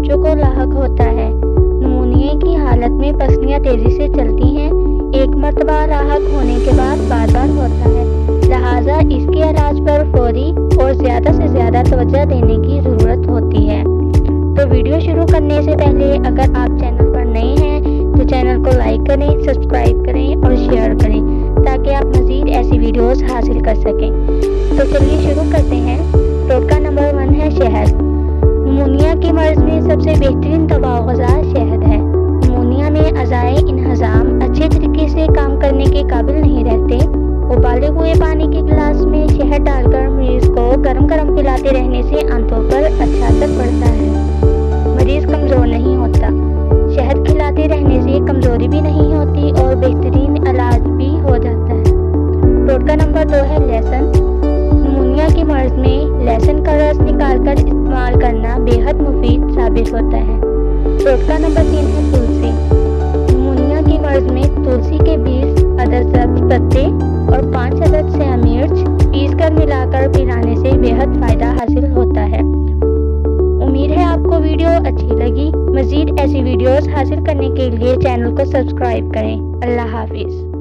بچوں کو لاحق ہوتا ہے۔ نمونیا کی حالت میں پسلیاں تیزی سے چلتی ہیں، ایک مرتبہ لاحق ہونے کے بعد بار بار ہوتا ہے، لہٰذا اس کے علاج پر فوری اور زیادہ سے زیادہ توجہ دینے کی ضرورت ہوتی ہے۔ تو ویڈیو شروع کرنے سے پہلے اگر آپ چینل پر نئے ہیں تو چینل کو لائک کریں، سبسکرائب کریں اور شیئر کریں تاکہ آپ مزید ایسی ویڈیوز حاصل کر سکیں۔ تو چلیے شروع کرتے ہیں۔ ٹوٹکا نمبر 1 ہے شہد۔ نمونیا کے مرض میں سب سے بہترین دوا و غذا شہد ہے۔ نمونیا میں اعضائے انہضام اچھے طریقے سے کام کرنے کے قابل نہیں رہتے۔ ابالے ہوئے پانی کے گلاس میں شہد ڈال کر مریض کو گرم گرم پلاتے رہنے سے عام طور پر اچھا اثر پڑتا ہے، مریض کمزور نہیں ہوتا۔ شہد کھلاتے رہنے سے کمزوری بھی نہیں ہوتی اور بہترین علاج بھی ہو جاتا ہے۔ ٹوٹکا نمبر 2 ہے لہسن۔ نمونیا کے مرض میں لہسن کا رس نکال کر استعمال کرنا بے حد مفید ثابت ہوتا ہے۔ ٹوٹکا نمبر 3 ہے تلسی۔ نمونیا کے مرض میں تلسی کے 20 عدد سبز پتے اور 5 عدد سیاہ مرچ پیس کر ملا کر پلانے سے بے حد فائدہ حاصل ہوتا ہے۔ امید ہے آپ کو ویڈیو اچھی لگی۔ مزید ایسی ویڈیوز حاصل کرنے کے لیے چینل کو سبسکرائب کریں۔ اللہ حافظ۔